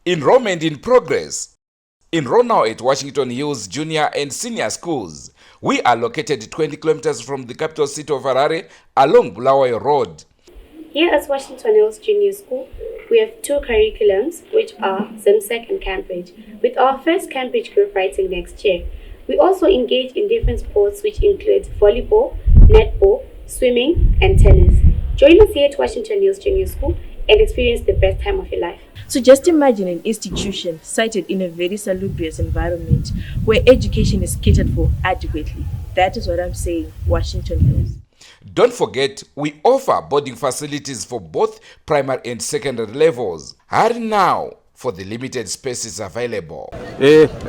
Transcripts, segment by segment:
Enrollment in progress. Enroll now at Washington Hills Junior and Senior Schools. We are located 20 kilometers from the capital city of Harare along Bulawayo Road. Here at Washington Hills Junior School, we have two curriculums, which are ZimSec and Cambridge, with our first Cambridge group writing next year. We also engage in different sports, which include volleyball, netball, swimming, and tennis. Join us here at Washington Hills Junior School and experience the best time of your life. So just imagine an institution sited in a very salubrious environment where education is catered for adequately. That is what I'm saying, Washington Hills. Don't forget, we offer boarding facilities for both primary and secondary levels. Hurry now for the limited spaces available.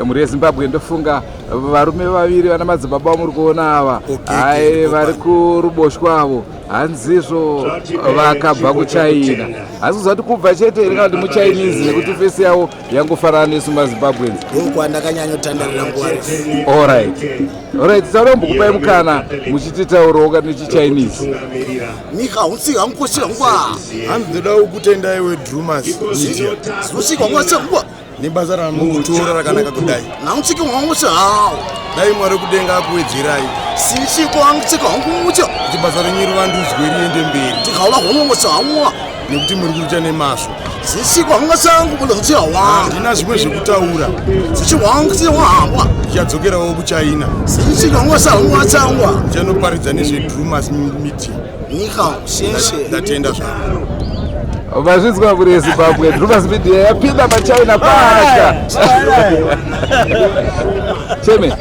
Muri yeZimbabwe ndofunga varume vaviri vana madzibaba muri kuona ava ai vari kuruboshwe avo hanzizvo vakabva kuChina. Asi kuzati kubva chete here kana kuti muChinese nekuti fesi yavo yangofanana nesu maZimbabweans. Ndokwandakanyanyotandarira nguva refu. Alright, tisarombokupai mukana muchititaurawo kana nechiChinese. Nika unsika mkoshira ngwa. Hanzoda kutenda iwe Drewmas. Unsika ngwa ngwa. Nebasa ramutora rakanaka kudai. Namutsika ngwa hawo. Dai Mwari kudenga akuwedzerai. Sisi kwangitsika ngwa. Kuti basa renyu vandudzwe riende mberi. Tikaula hongo samwa. Nekuti muri kuita nemasvo. Sisi kwangitsangu kulonzira wa. Handina zvimwe zvekutaura. Sisi wangitsira wahamba. Ndichadzokerawo kuChina. Sisi kwangwa tsangwa. Ndichanoparidza nezveDrewmas meeting. Nika sheshe. Ndatenda zvangu. Vazvinzwa muri yeZimbabwe Drewmas media yapinda paChina pasha. Cheme.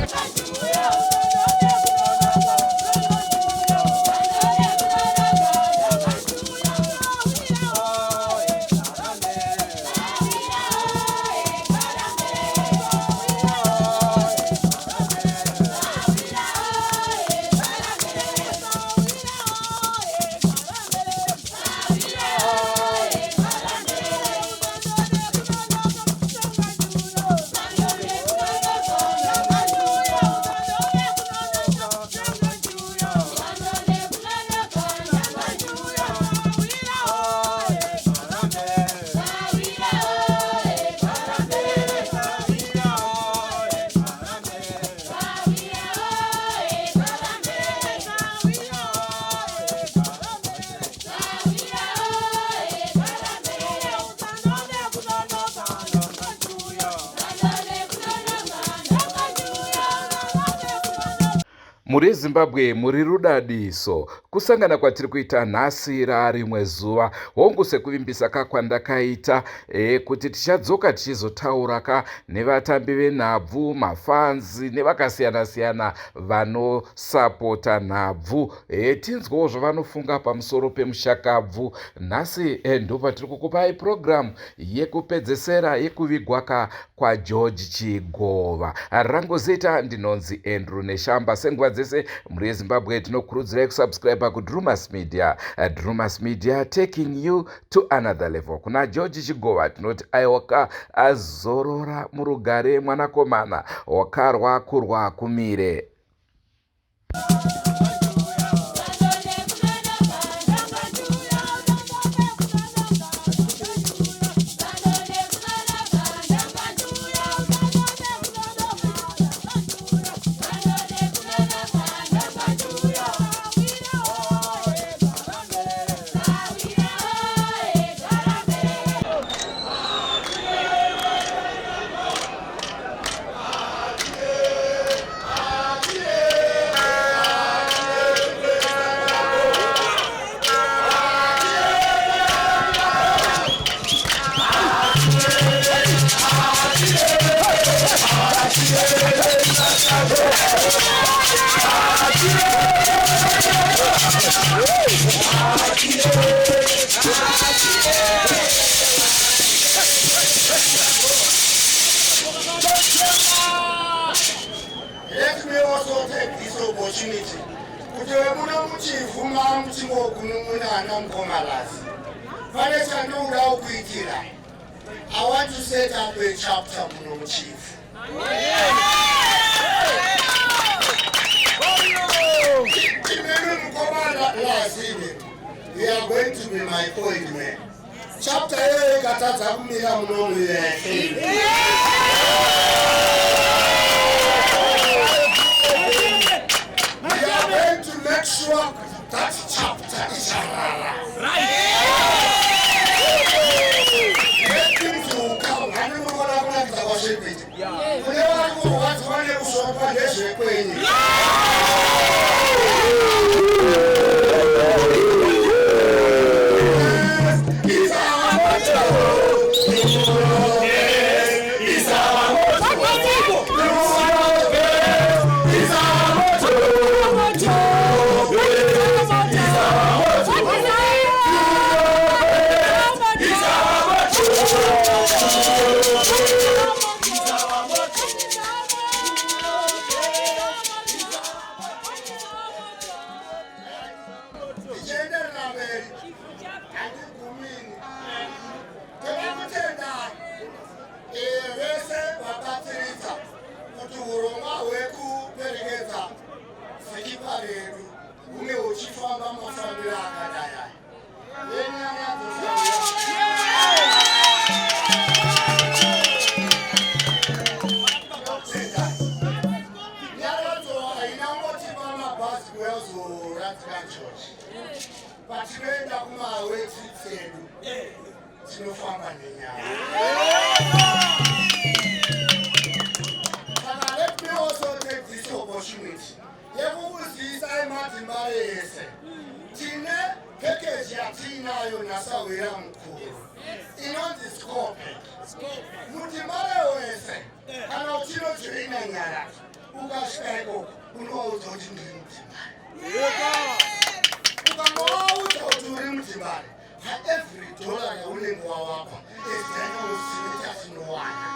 Muri Zimbabwe muri rudadiso kusangana kwatiri kuita nhasi rarimwe zuva hongu sekuvimbisa kwandakaita kuti tichadzoka tichizotauraka nevatambi venhabvu, mafanzi nevakasiyana-siyana vanosapota nhabvu, tinzwawo zvavanofunga pamusoro pemushakabvu. Nhasi ndopatiri kukupai programu yekupedzesera yekuvigwa kwaGeorge CHIGOVA. Rangozeita ndinonzi Andrew Neshamba. Senguva dzese muri yeZimbabwe tinokurudzirai kusubscribe kuDrewmas media. Drewmas media taking you to another level. Kuna George CHIGOVA tinoti aiwaka azorora murugare mwanakomana wakarwa kurwa kumire. Let me also take this opportunity I want to set up a chapter for Chief. We are going to be my point man. chapter ye ikatadza kumira munomu yake. We are going to make sure that chapter is right. Let things will come. I don't know what I'm going to worship it. Whenever I go, what's one of the Let me also take this opportunity. Tine package ya tinayo nasawira mkuru. Inonzi scope. Mutimare wese. Kana uchino chirina nyara. Ukashiko unouza kuti ndiri mutimare. Ukamouza kuti uri mutimare. Every dollar yaunenge wawapa is then usimita chinowana.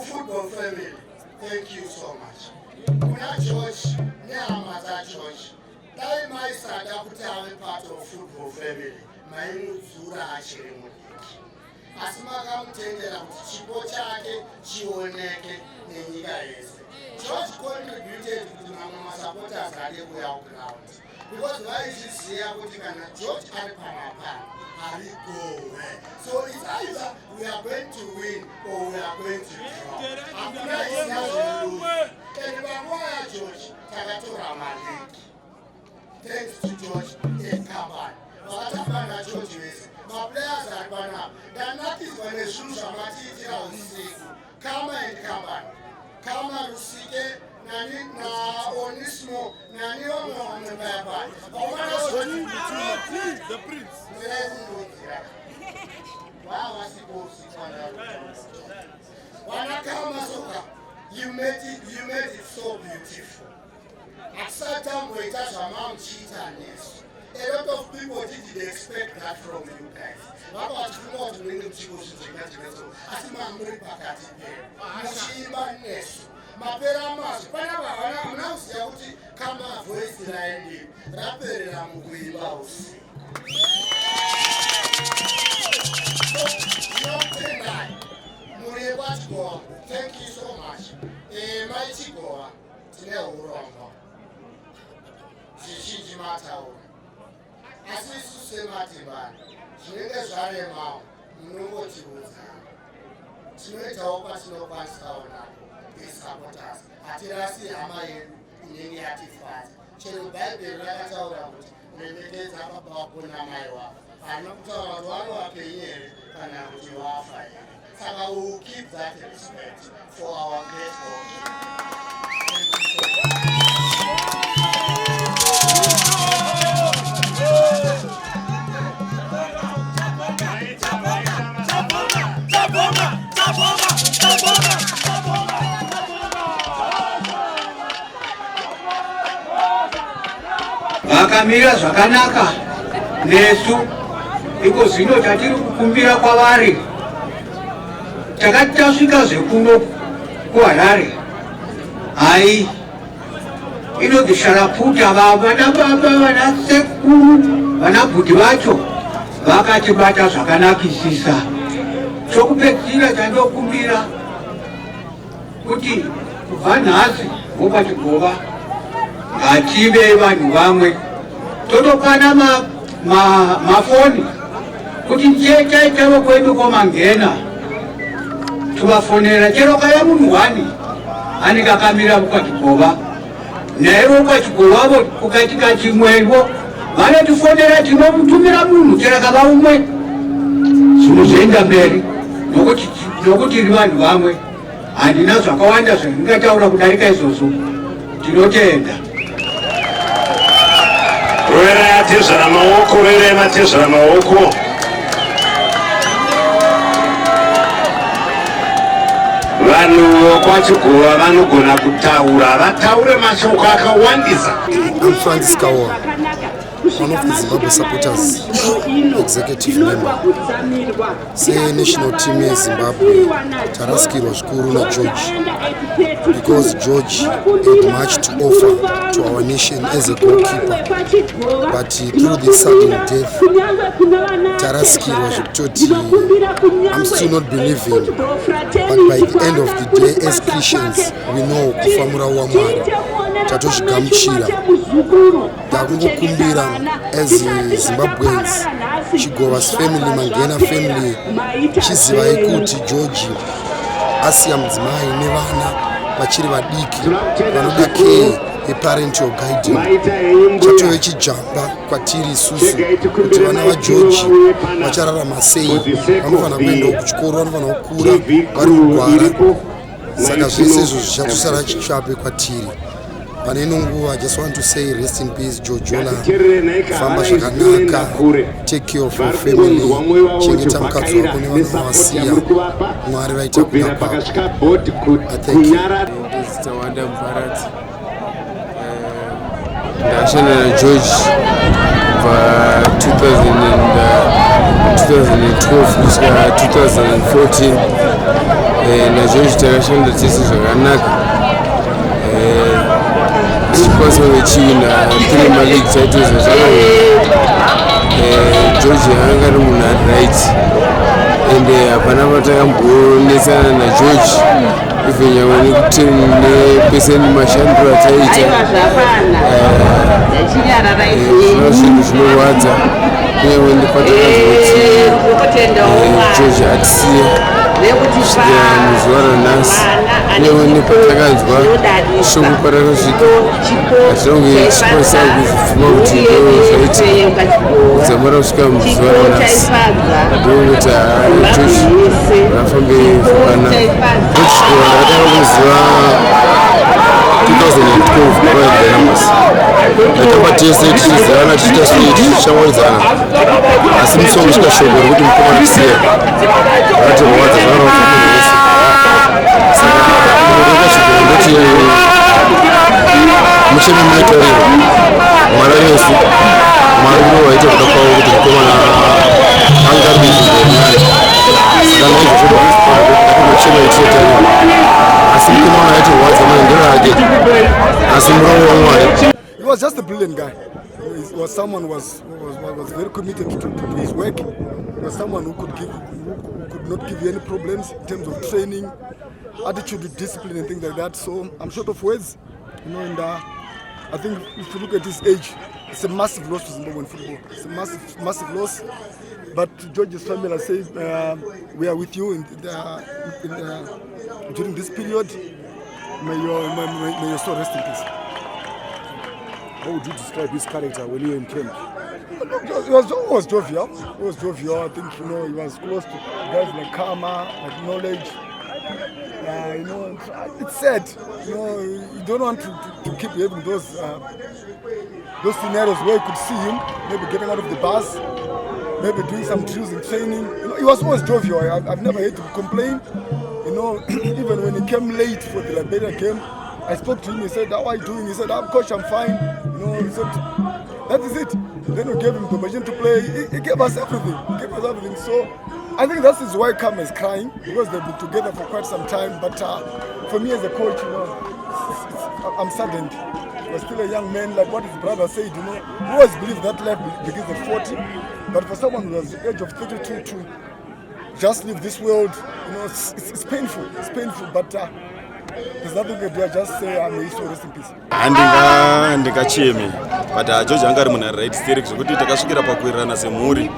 Football family, thank you so much. Kuna church, Nyamaza church. That my son that part of football family. My Zura actually mudiki. Asima mtendera chipo chake chioneke nenyika yese. Church contributed to my supporters at the ground. Because why is this here kuti kana George ari pamapa ari go. So it's either we are going to win or we are going to draw. Hakuna isina and Bangwaya George takatora maliki. Thanks to George and Khama. Wakatambana George wese. My players are bana. Danaki is going to shoot Shamati usiku. Khama and Khama. Khama Rusike nani na Onismo nani omo mbaba. The prince. Wow, I suppose Khama soka. You made it so beautiful. At certain point, as a mom cheaters, a lot of people didn't expect that from you guys. What about you not winning children to get better? As a man, Mapera mas, Panama, announce Yauti, Khama voice the line, Rapper Ramui Mouse. Thank you so much. My CHIGOVA, Tineo Rongo. Shiji Matao. As we say, Matiba, Chinese Arema, no Chibuza. Chineta Opasino Pastauna, is supporters. Atirasi Amayan, in any artifact. Chenu Bible, Rata, Renegades about Punamaiwa. I'm not talking about one and I would you offer. So I will keep that respect for our great hope. vakamira zvakanaka nesu iko zvino tatiri kukumbira kwavari takati tasvika zvekuno kuharare hai inonzi sharaputa vana baba vana sekuru vana bhudhi vacho vakatibata zvakanakisisa chokupedzisira chandokumbira kuti kubva nhasi vopaCHIGOVA ngative vanhu vamwe totopana mafoni kuti chaitavo kwedu komangena tovafonera chero kaya munhu wani anenge akamira vopaCHIGOVA naye vopaCHIGOVA vo kukatika chimwevo vanotifonera tinomutumira munhu chero kava umwe zvinhu zvoenda mberi nokuti tiri vanhu vamwe handina zvakawanda zvandingataura kudarika izvozvo tinotenda rwera yatezvera maoko rwera yamatezvera maoko vanhu vokwaCHIGOVA vanogona kutaura vataure mashoko akawandisa. I'm Francis Kawa, one of the Zimbabwe supporters, executive member. National team in Zimbabwe tarasikirwa zvikuru naGeorge because George had much to offer to our nation as a goalkeeper, but through this sudden death tarasikirwa zvekutoti I'm still not believing, but by the end of the day as Christians we know kufamura waMwari tatozvigamuchira. Takungokumbira as Zimbabweans, CHIGOVA's family, Mangena family, chizivai kuti George asiya mudzimai nevana vachiri vadiki vanoda care yeparental guiding. Chatove chijamba kwatiri isusu kuti vana vaGeorge vachararama sei, vanofana kuendawo kuchikoro, vanofana kukura vari kugwara. Saka zvese izvo zvichatusara chichape kwatiri. Pane nguva, I just want to say rest in peace George Ola, famba zvakanaka, take care of your family, chengeta mukadzi wako nevana vavasiya, Mwari vaita kuda kwako. I thank you. Ndizitawanda Mbarati. Ndashanda naGeorge kubva 2012 kusvika 2014. NaGeorge takashanda tese zvakanaka. Tichikwanisa kuchina Premier League titles George anga ari munhu ari right ende hapana patakambonesana naGeorge even nyangwe nekuti nepeseni mashandiro ataita zvinhu zvinorwadza kunyange nepatakanzwa kuti George atisiye kusvikira muzuva ranhasi kunyange nepatakanzwa shoko parakasvika hatinonge tichikwanisa kuzvipfuma kuti zvaitika kudzamara kusvika muzuva ranhasi ndinokuti George vafambe zvakanaka. CHIGOVA ndakatanga kumuziva 2012 kwava Drewmas. Tatamba tese tichizivana tichiita shamwaridzana, asi musoro kusvika shoko rokuti mukoma tisiya zvakatirwadza zvakanaofamiri vese. Saka ndinoda CHIGOVA ndoti mucheme munotaurira Mwari nesu, Mwari ndiwo waita kuda kwavo kuti mukomana angarwe nzvimbo naye. Saka naizvozvo mucheme ichinotaurira asi mukomana aitirwadza maendero ake asi muromo waMwari. He was just a brilliant guy. He was someone who was very committed to his work. He was someone who could not give you any problems in terms of training, attitude, discipline, and things like that. So I'm short of words, and I think if you look at his age, it's a massive loss to Zimbabwean football. It's a massive loss. But George's family, I say, we are with you during this period. May your soul rest in peace. How would you describe his character when you were in camp? He was jovial. He was jovial. I think he was close to guys like Khama, like knowledge. It's sad. You don't want to keep having those scenarios where you could see him maybe getting out of the bus, maybe doing some drills in training. He was always jovial. I've never heard him complain. Even when he came late for the Liberia game, I spoke to him. He said, "How are you doing?" He said, "Coach, I'm fine." He said, That is it. Then we gave him the machine to play. He gave us everything. So I think that is why Khama is crying, because they've been together for quite some time. But for me as a coach, I'm saddened. He was still a young man, like what his brother said, we always believe that life begins at 40. But for someone who was the age of 32 to just leave this world, it's painful. It's painful, but there's nothing we can do. I just say may he rest in peace. Ndingacheme but George anga ari munhu ari right steering zvekuti takasvikira pakuwirirana semhuri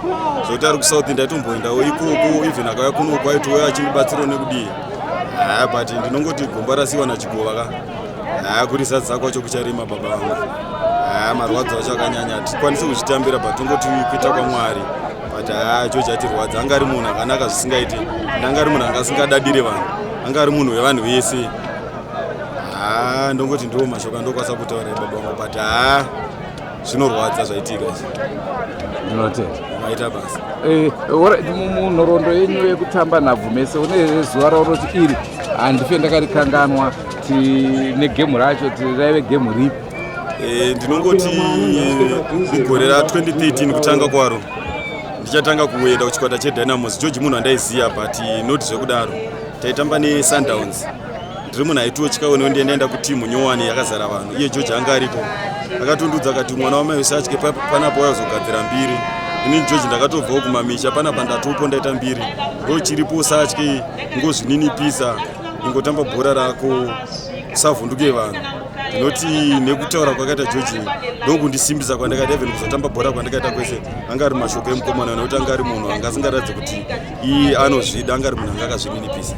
zvokuti ari kusouth ndaitomboendawo ikoko even akauya kuno kwaitouya achindibatsirawo nekudii but ndinongoti gomba rasiwa nachigova kuti sadza kwacho kucharima baba vangu marwadzo acho akanyanya tikwanise kuchitambira but tongoti kuita kwaMwari but George atirwadza anga ari munhu akanaka zvisingaiti anga ari munhu anga asingadadire vanhu anga ari munhu wevanhu vese ndongoti ndiwo mashoko andokwanisa kutaura baba vangu but zvinorwadza zvaitika maita basa munhoroondo yenyu yekutamba nhabvu mese une zuva raunoti iri handife ndakarikanganwa negemu racho raive gemu ripi? Ndinongoti mugore ra2013 kutanga kwaro ndichatanga kuenda kuchikwata cheDynamos. George munhu andaiziva but not zvekudaro. Taitamba neSundowns. Ndiri munhu aitotyawo ndienda kutimu nyowani yakazara vanhu. Iye George anga aripo. Akatondudza akati mwana wamai usatye panapo wazogadzira mbiri. Ini George ndakatobvawo kumamisha panapa ndatopo ndaita mbiri. Ndo chiripo usatye ngozvininipisa ingotamba bhora rako usavhunduke vanhu. Ndinoti nekutaura kwakaita George ndokundisimbisa kwandakaita even kuzotamba bhora kwandakaita kwese anga ari mashoko emukomana nekuti anga ari munhu anga asingaratidze kuti iye anozvida anga ari munhu anga akazvininipisa.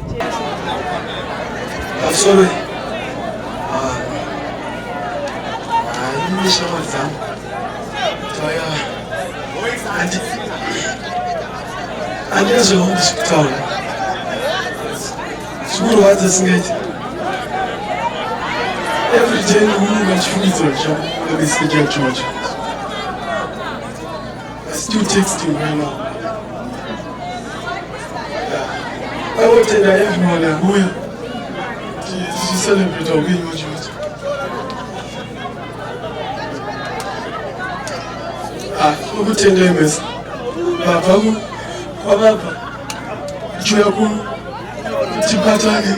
Every day we watch footage of this guy George. I still text him right now. I will tell everyone who to celebrate our win, George. I will tell them is Papa, Juaku, Tipatagi.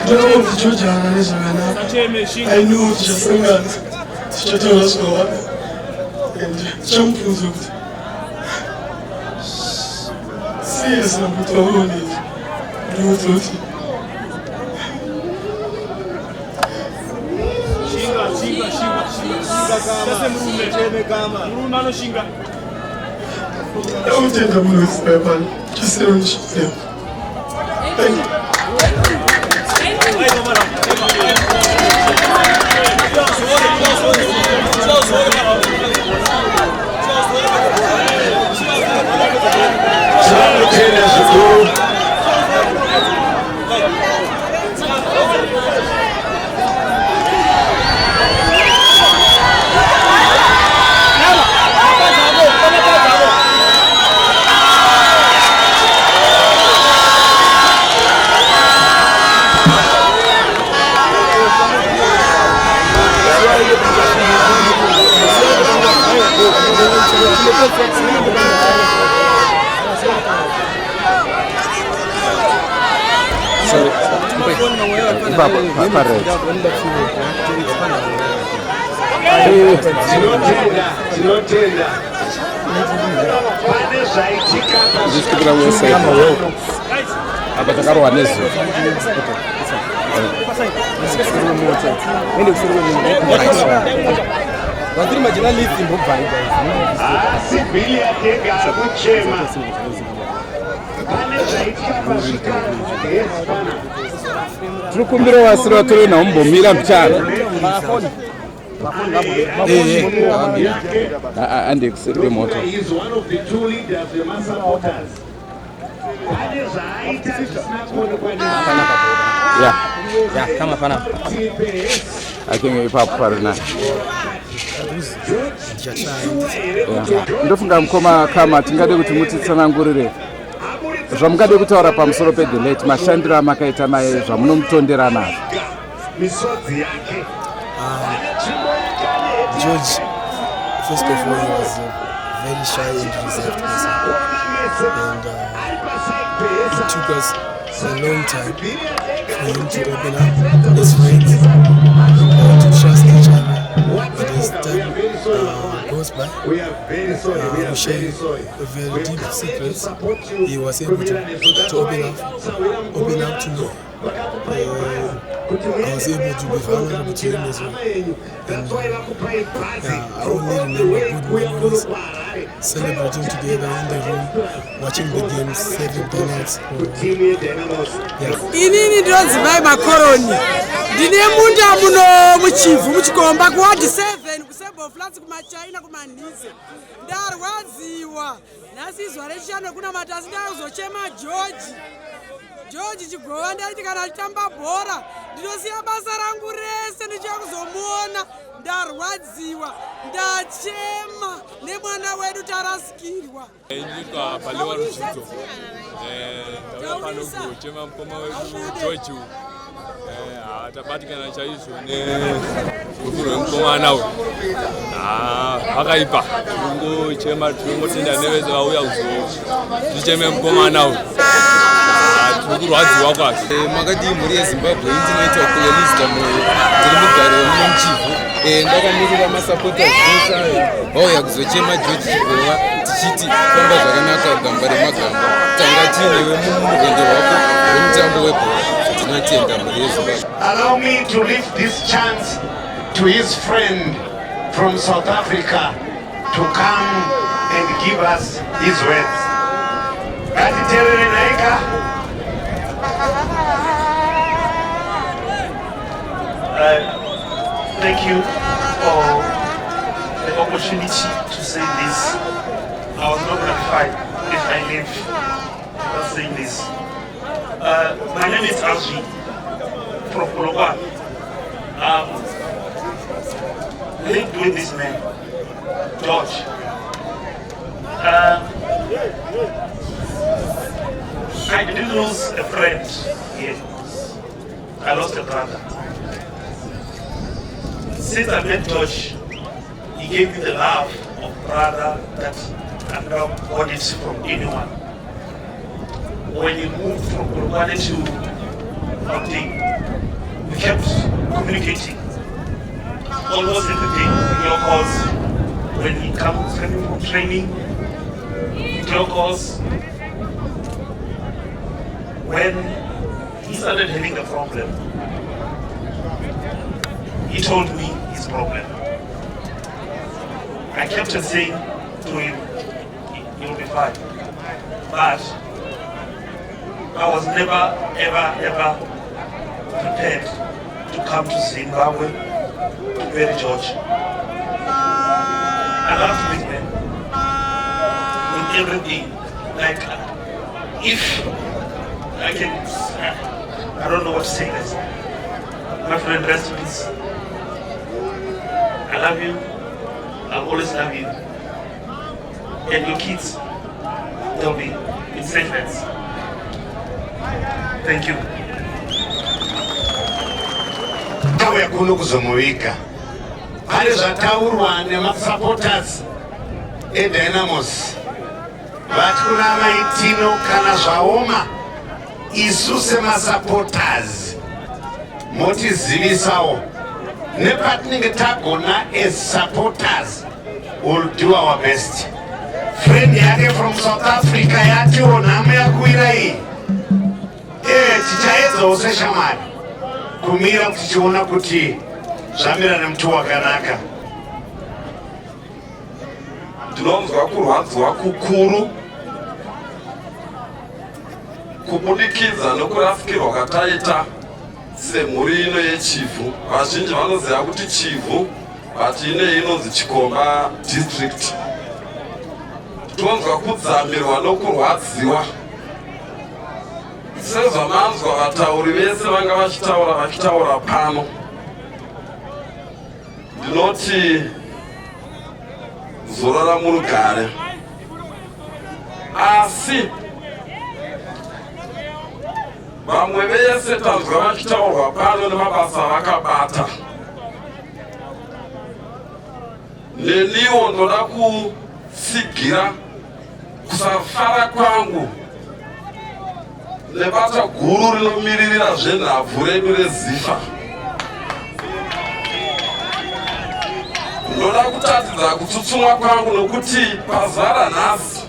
I know it's just a man. It's just a us go and jump for them. Serious, I'm with our own age. Do it. Don't take the moves, Pepper. Just don't shoot them. Thank you. Tikumbira wasiri watore naumbomira mchana ande kuseri moto kama pana akinge ipapo parina ndofunga mukoma Khama tingade kuti mutitsanangurire zvamungade kutaura pamusoro peDelete, mashandiro amakaita naye, zvamunomutondera nazvo? George, first of all, he was a very shy and reserved person, and it took us a long time for him to open up his friends, to trust each other. But as time goes by, we share very deep secrets. He was able to open up to me. I was able to be vulnerable to him as well. And I only remember good memories, celebrating together in the room, watching the games, serving donuts. Inini ndonzimai makoroni ndine munda muno muchivu muchikomba kuwadi 7 kusebo flats kumachina kumanise ndarwadziwa nhasi izwa rechishano kuna matasi ndakuzochema George CHIGOVA ndaiti kana achitamba bhora ndinosiya basa rangu rese ndichakuzomuona ndarwadziwa ndachema nemwana wedu tarasikirwa nyika palewa rushidzo ndakapano kuchema mukoma wedu George tabatikana chaizvo nekukuru wemukomana uyu akaipa tinongochema tinongotenda nevese vauya kuzoticheme mukomana uyu tirikurwadziwa kwazvo. Makadi mhuri yeZimbabwe ndinoita kulelista moyo tiri mugare wemuchivu ndakamirira masapota zvose vauya kuzochema George CHIGOVA tichiti famba zvakanaka gamba remagamba tanga tiinewe murwendo rwako rwemutambo webhora tinotenda mhuri yeZimbabwe. Allow me to lift this chance to his friend from South Africa to come and give us his words. Ngatiterere naika. Thank you for the opportunity to say this. I was not gratified if I live without saying this. My name is Alvi from Polokwane. Linked with this man, George. I didn't lose a friend here. I lost a brother. Since I met George, he gave me the love of brother that I never got it from anyone. When he moved from Polokwane to Gauteng, we kept communicating almost every day. Video calls when he comes from training, video calls when he started having a problem. He told me his problem. I kept on saying to him, he'll be fine. But I was never, ever prepared to come to Zimbabwe to bury George. I love this man with everything. Like, if I can, I don't know what to say this. My friend, rest in peace. I love you. I'll always love you. And your kids, they'll be in safe hands. Thank you. Tawe kuno kuzomovika. Pane zvataurwa nemasupporters eDynamos. Vati kuna maitino kana zvaoma isu semasupporters motizivisawo nepatinenge tagona as supporters will do our best. Friend yake from South Africa yationa muyakuira iyi tichaedzawo seshamwari kumira tichiona kuti zvamira nemuti wakanaka. Ndinonzwa kurwadziwa kukuru kubudikidza nokurasikirwa kwataita semhuri ino yechivu. Vazhinji vanoziva kuti chivu but ine inonzi Chikomba district. Tonzwa kudzamirwa nokurwadziwa sezvamanzwa vatauri vese vanga vachitaura pano. Ndinoti zorora murugare, asi vamwe vese tanzwa vachitaurwa pano nemabasa vakabata. Neniwo ndoda kusigira kusafara kwangu nebata guru rinomiririra zvenhabvu redu rezifa. Ndoda kutatidza kutsutsumwa kwangu nokuti pazara nhasi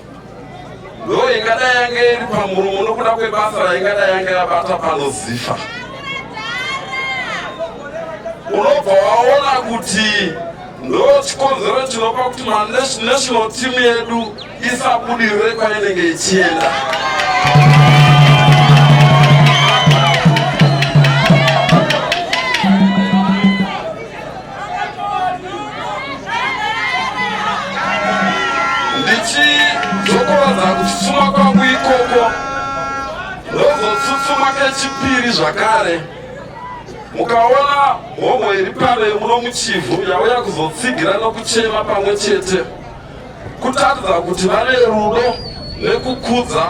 ndo ingadai yange iri pamuromo nokuda kwebasa raingadai yange yabata pano zifa. Unobva waona kuti ndo chikonzero chinopa kuti national team yedu isabudirire kwainenge ichienda. Ndichizokorodza kutsutsuma kwangu ikoko ndozotsutsuma kechipiri zvakare. Mukaona homwe iri pano yemuno muchivhu yauya kuzotsigira nokuchema pamwe chete kutatidza kuti vane rudo nekukudza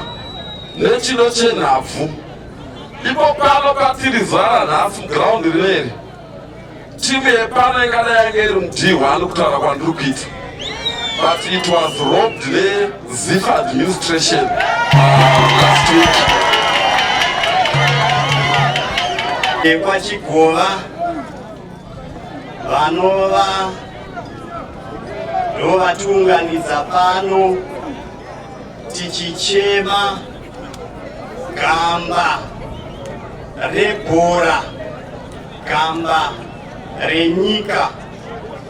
nechido chenhabvu. Ipo pano patiri zara nhasi mugiraundi rineri timu yepano ingadai yange iri mud1 kutaura kwandiri kuita, but it was robbed neZifa administration last week. KUVIGWA vanova ndovatiunganidza pano tichichema gamba rebhora, gamba renyika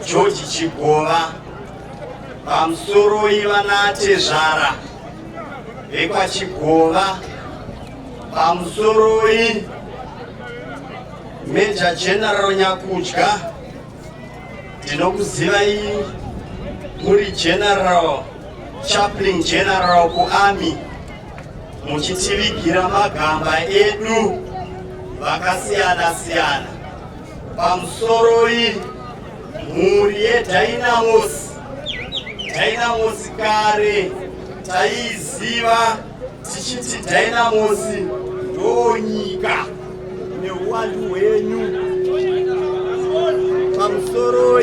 CHIGOVA pamusoro ivanatezvara vekwaCHIGOVA, pamusoro Major General Nyakudya, ndinokuzivai muri General Chaplain General kuArmy, muchitivigira magamba edu vakasiyana siyana. Pamusoro mhuri yeDynamos, Dynamos kare taiziva tichiti Dynamos ndonyika neuwandu hwenyu. Pamusoro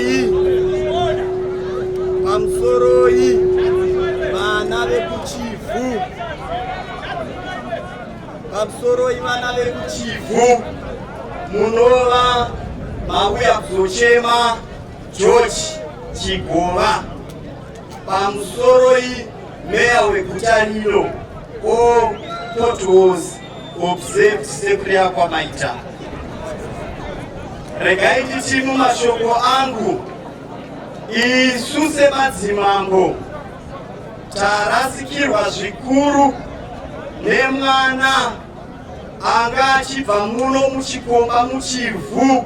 vana vekuchivhu, vana vekuchivhu munova mauya kuzochema CHIGOVA. Pamusoro meya weguta rino totos observed sekuri yakwamaita. Regai nditi mumashoko angu, isu semadzimambo tarasikirwa zvikuru nemwana anga achibva muno muchikomba muchivhu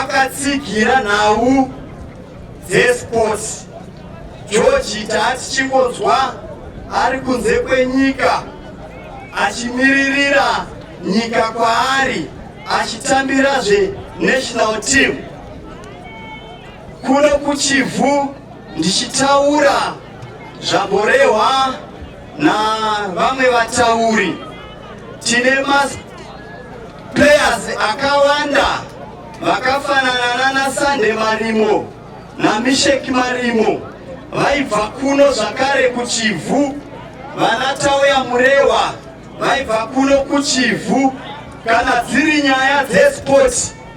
akatsigira nhau dzesport. George tati chingonzwa ari kunze kwenyika achimiririra nyika kwaari achitambirazve national team. Kuno kuchivhu ndichitaura zvamborehwa navamwe vatauri, tine players akawanda vakafanana naSande Marimo naMisheki Marimo vaibva kuno zvakare kuchivhu. Vanatauya Murewa vaibva kuno kuchivhu. Kana dziri nyaya dzesport,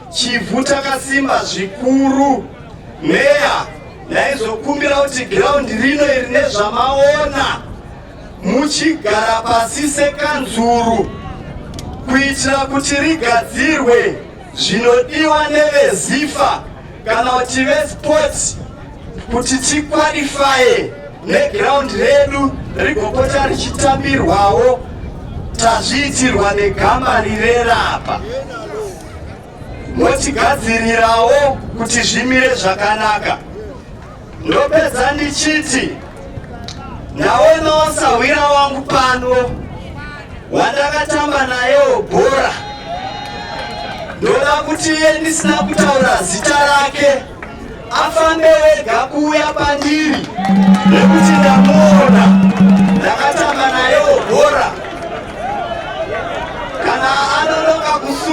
chivhu takasimba zvikuru. Meya ndaizokumbira kuti ground rino iri nezvamaona muchigara pasi sekanzuru kuitira kuti rigadzirwe zvinodiwa neveZifa kana kuti vesport kuti tikwarifaye neground redu rigopota richitambirwawo tazviitirwa negama rirerapa. Motigadzirirawo kuti zvimire zvakanaka. Ndopedza ndichiti ndaonawo sawira wangu pano wandakatamba nayewo bhora. Ndoda kuti iye ndisina kutaura zita rake afambe wega kuuya pandiri nekuti ndamuona ndakatamba nayewo bhora.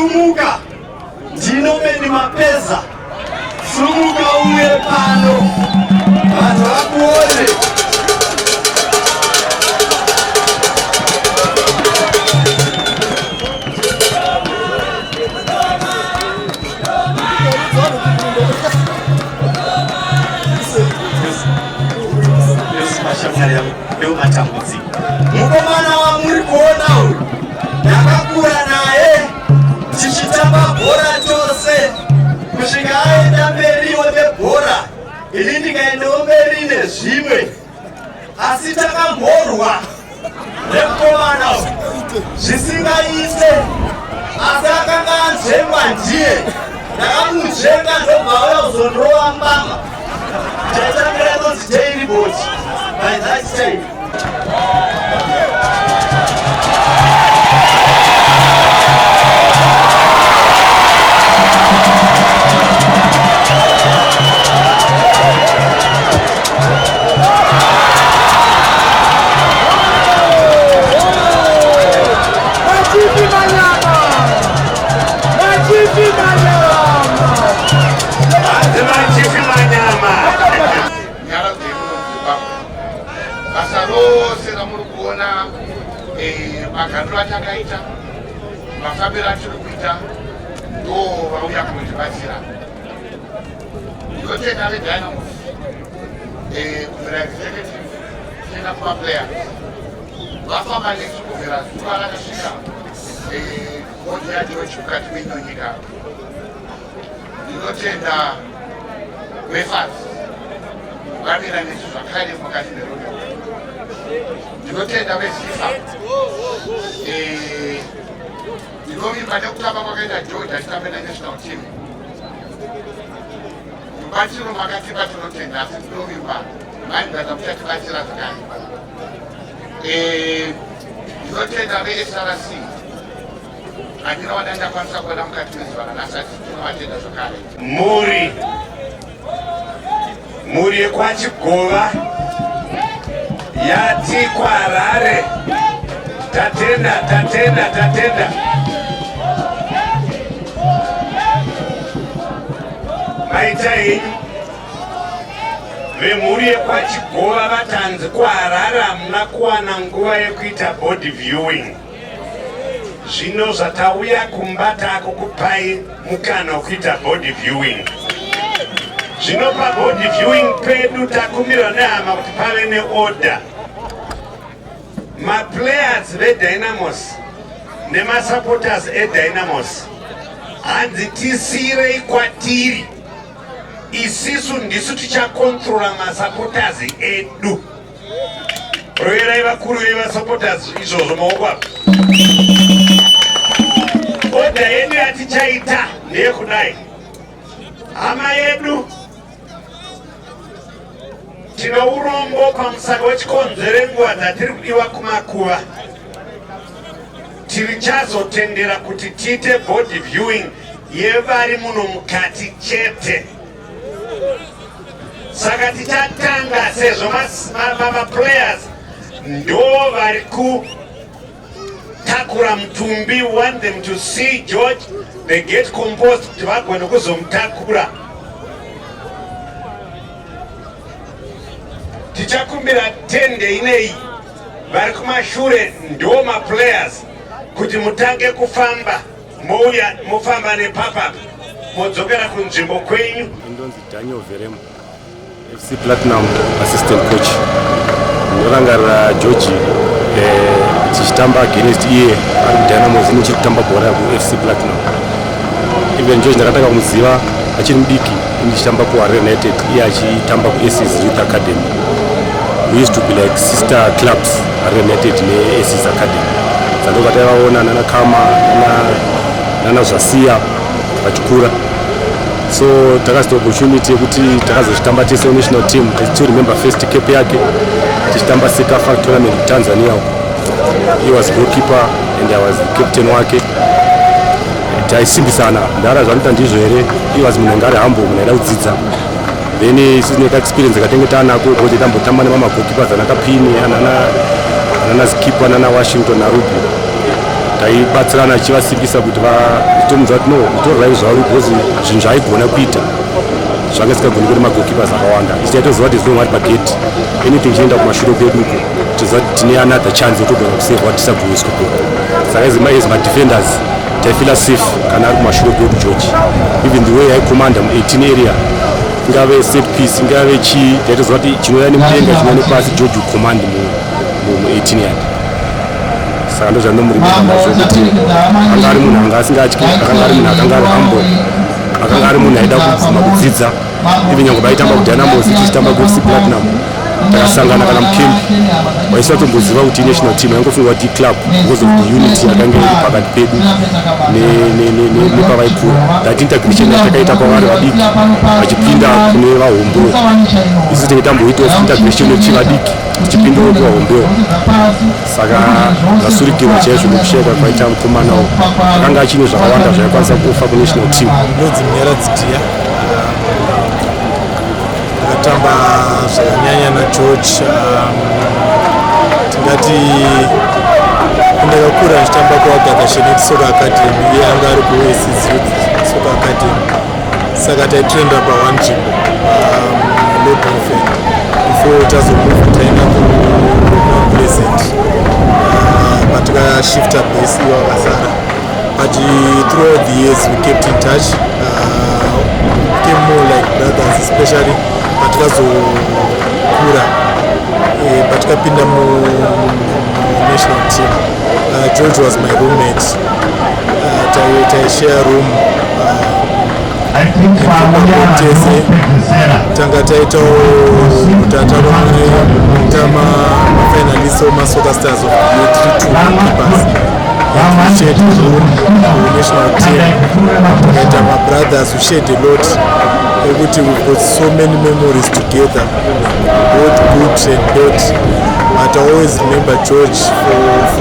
Sumuka ndinomeni mapeza sumuka uye pano vanhu vakuone mukomana wamuri kuona uyu ndakakura naye tichitamba bhora tose kusvika aenda mberiwo nebhora ini ndikaendawo mberi nezvimwe asi takamhorwa nemukomana uyu zvisingaite asi akanga anzvengwa ndiye ndakamunzvenga ndobva auya kuzondorova mbama taitambira inonzi daily bot by that time. Makandro atakaita mafambiro atiri kuita ndo vauya kundibatsira ndotenda veDynamos kubvira executive tenda kumaplayers vafamba nesu kubvira zuva rakasvika bodi yacho chimukati mwenyu nyika ndinotenda refers vamira nesu zvakare mukati merodo ndinotenda veFIFA ndinovimba nekutamba kwakaita Georgia titambe national team mubatsiro makatipa tinotenda asi ndinovimba maindata muchatibatsira zvakare ndinotenda veSRC handina wada ndakwanisa kuona mukati mezuva ranhasi tinovatenda zvakare mhuri yekwachigova yati kwaRare tatenda maita henyu vemhuri yekwachigova vatanzi kwaRare hamuna kuwana nguva yekuita board viewing zvino zvatauya kumba takukupai mukana wekuita board viewing zvino paboard viewing pedu takumbirwa nehama kuti pave neorder maplayers veDynamos nemasupporters eDynamos hanzi tisirei kwatiri isisu ndisu tichakontrora masupporters edu roverai vakuru vevasupporters izvozvo maoko apo order yedu yatichaita ndeyekudai hama yedu tino urombo pamusaka wechikonzero nguva dzatiri kudiwa kumakuva tiri chazotendera kuti tiite board viewing yevari muno mukati chete saka tichatanga sezvo maplayers ndo vari kutakura mutumbi. We want them to see George, they get composed kuti vagone kuzomutakura. Tichakumbira tende inei vari kumashure ndo maplayers kuti mutange kufamba mouya mufamba nepapa modzokera kunzvimbo kwenyu. Ndonzi Daniel Verema, FC Platinum assistant coach. Ndinorangarira George tichitamba against iye ari kuDynamos ine chirikutamba bhora kuFC Platinum. Even George ndakatanga kumuziva achiri mudiki ndichitamba kuHarare United, iye achitamba kuACES Youth Academy. We used to be like sister clubs, Harare United neACES Academy. Saka taivaona nana Khama nana Zvasiya vachikura. So takazita opportunity yekuti takazochitamba tese national team. I still remember first cap yake tichitamba CHIGOVA tournament in Tanzania. He was goalkeeper and I was the captain wake. Taisimbisana ndara zvaanoita ndizvo here. He was munhu ari humble, munhu aida kudzidza. Then isina experience katengeta nako kuti tambotamba nemama goalkeepers anakapini anana skipa nana Washington na Ruby. taibatsirana achivasimbisa kuti vatomudza kuti no mutorai zvavo because zvinhu zvaaigona kuita zvanga sikagoni kuri magoalkeepers akawanda isu taitoziva kuti zvinongati pageti anything chienda kumashure kweduko tiziva kuti tine another chance yotogona kusevha kuti tisagoweswa bhora saka as madefenders taifila safe kana ari kumashure kwedu George even the way aikomanda mu18 area ingave set piece ingave chii taitoziva kuti chinouya nemudenga chinouya nepasi George ucommand mu18 yard saka ndo zvandomurimira nazvo kuti akanga ari munhu anga asingatyi akanga ari munhu akanga ari humble akanga ari munhu aida kubvuma kudzidza even nyange vaitamba kudynamos tichitamba kufc platinum takasangana kana mukembi waisatomboziva kuti national team aingofunga kuti club because of the unity yakanga iri pakati pedu nepavaikura that integration yatakaita kwavari vadiki vachipinda kune vahombewa isu tingetamboitawo integration yechivadiki tichipindawo kuvahombewa saka zasurikirwa chaizvo nekusheka kwaita mukomanawo akanga achine zvakawanda zvaikwanisa kuofa kunational team nodzi munyaradzidiya takatamba zvakanyanya nageorge tingati ndakakura ndichitamba kuagatha Shenet Soccer Academy iye anga ari kuOasis Youth Soccer Academy saka taitrenda pa1 nzvimbo lobofen before tazomove taenda kupleasant patakashifta base iwo vakasara but throughout the years we kept in touch became more like brothers especially patakazokura patakapinda mu national team George was my roommate taishare room tese tanga taitawo kutatama mafinalists masoka stars of the 3-2 keepers shared room national team takaita mabrothers who shared a lot ekuti we've got so many memories together both good and bad but I always remember George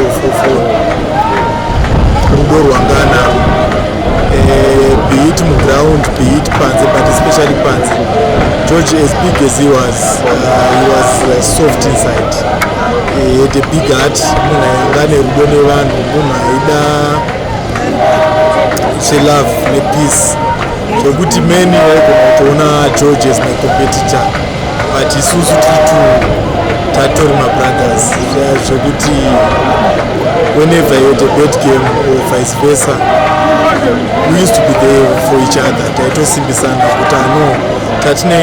for rudo rwangana be it muground be it panze but especially panze George as big as he was soft inside he had a big heart munhu aingane rudo nevanhu munhu aida chelove nepeace zvekuti many waigona kutoona George as my competitor but isusu tatori mabrothers zvekuti whenever you had a bad game or vice versa we used to be there for each other taitosimbisana kuti ano tatine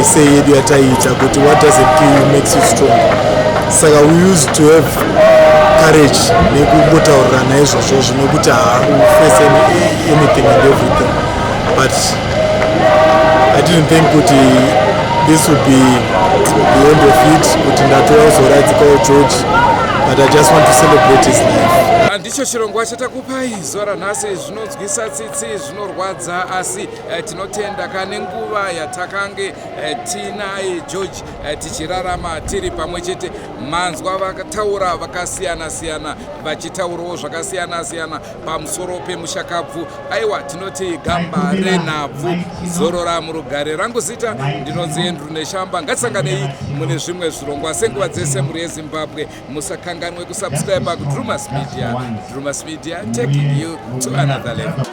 sei yedu yataiita kuti what doesn't kill you makes you strong saka we used to have courage nekungotaurirana izvozvozvo nekuti face anything and everything but I didn't think kuti this would be the end of it kuti ndatoya kuzoradzikawo George but I just want to celebrate his life. Ndicho chirongwa chatakupai zuva ranhasi zvinonzwisa tsitsi zvinorwadza asi tinotenda kane nguva yatakange tinaye George tichirarama tiri pamwe chete manzwa vakataura vakasiyana-siyana vachitaurawo zvakasiyana-siyana pamusoro pemushakabvu aiwa tinoti gamba renhabvu zorora murugare rangu zita ndinonzi Andrew Neshamba ngatisanganei mune zvimwe zvirongwa senguva dzese muri yeZimbabwe musakanganwe kusubscribe kuDrewmas Media. Drewmas Media taking you to another level.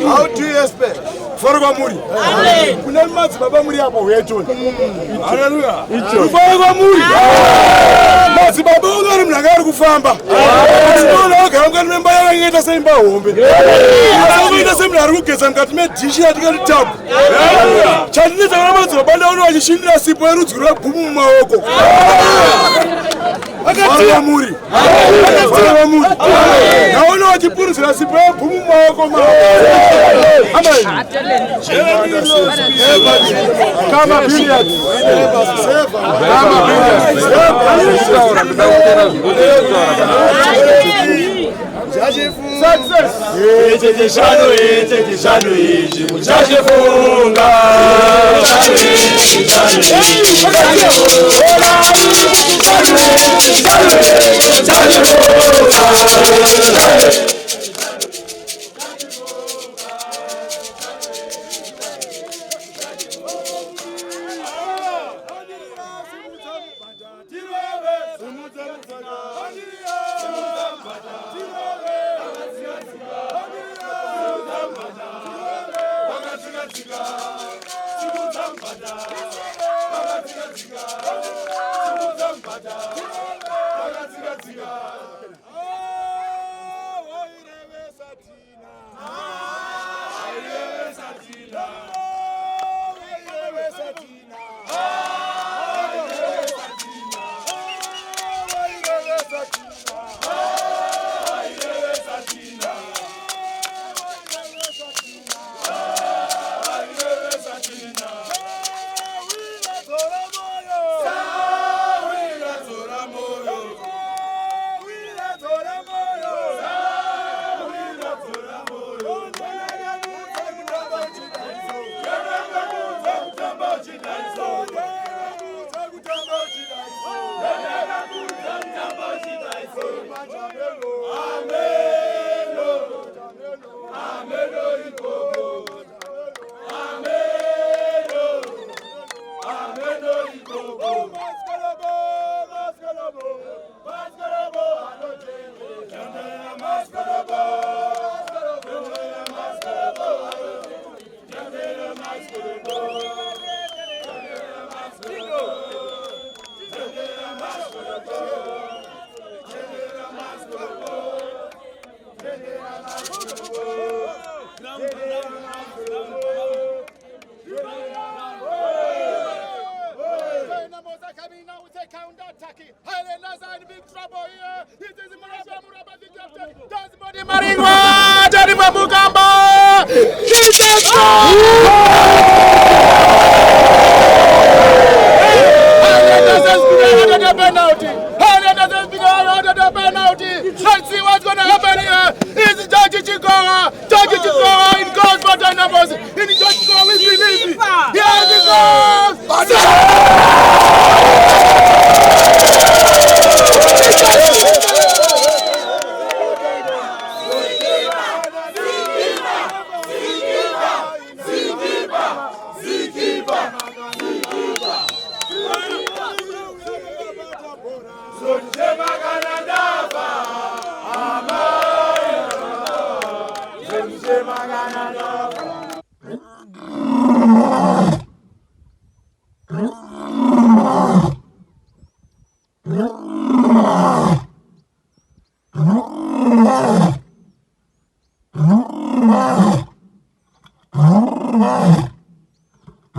How do you expect? Forwa muri. Kuna mazi baba muri hapo wetu. Haleluya. Forwa muri. Mazi baba ungari mnangari kufamba. Sibona okanga nemba yangeta semba hombe. Ngita semnari kugeza mkati medishi yatika litabu. Chandinza kana mazi baba uno wachishindira sipo yerudzi rwebhumu mumaoko. Forwa muri. Forwa muri. Naona wachipuruzira sipo yebhumu mumaoko ma. Amen. Khama Billiat. Khama Success. Highlanders are in big trouble here. It is Muraba, the captain. That's Body Maringwa. Jariba Mugamba. Jesus! Highlanders has been under the penalty. Highlanders has been under the penalty. Let's see what's going to happen here. It's CHIGOVA. CHIGOVA in goals for Dynamos. In CHIGOVA we believe. Here he goes.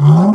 Oh,